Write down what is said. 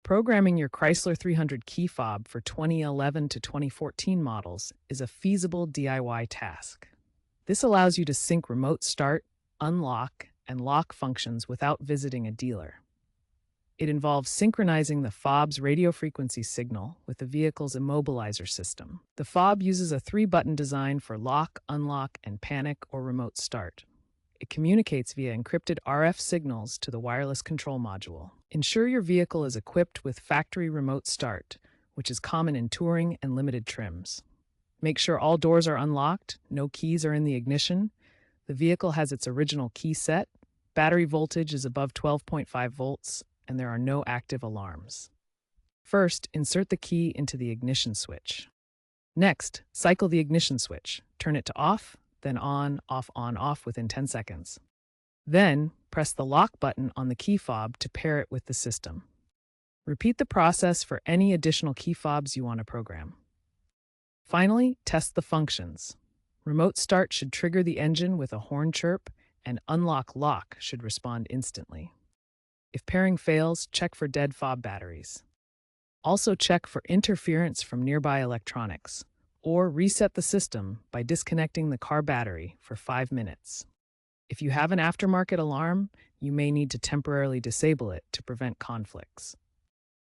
Programming your Chrysler 300 key fob for 2011 to 2014 models is a feasible DIY task. This allows you to sync remote start, unlock, and lock functions without visiting a dealer. It involves synchronizing the fob's radio frequency signal with the vehicle's immobilizer system. The fob uses a 3-button design for lock, unlock, and panic or remote start. It communicates via encrypted RF signals to the wireless control module. Ensure your vehicle is equipped with factory remote start, which is common in touring and limited trims. Make sure all doors are unlocked, no keys are in the ignition, the vehicle has its original key set, battery voltage is above 12.5 volts, and there are no active alarms. First, insert the key into the ignition switch. Next, cycle the ignition switch. Turn it to off, then on, off within 10 seconds. Then, press the lock button on the key fob to pair it with the system. Repeat the process for any additional key fobs you want to program. Finally, test the functions. Remote start should trigger the engine with a horn chirp, and unlock lock should respond instantly. If pairing fails, check for dead fob batteries. Also check for interference from nearby electronics, or reset the system by disconnecting the car battery for 5 minutes. If you have an aftermarket alarm, you may need to temporarily disable it to prevent conflicts.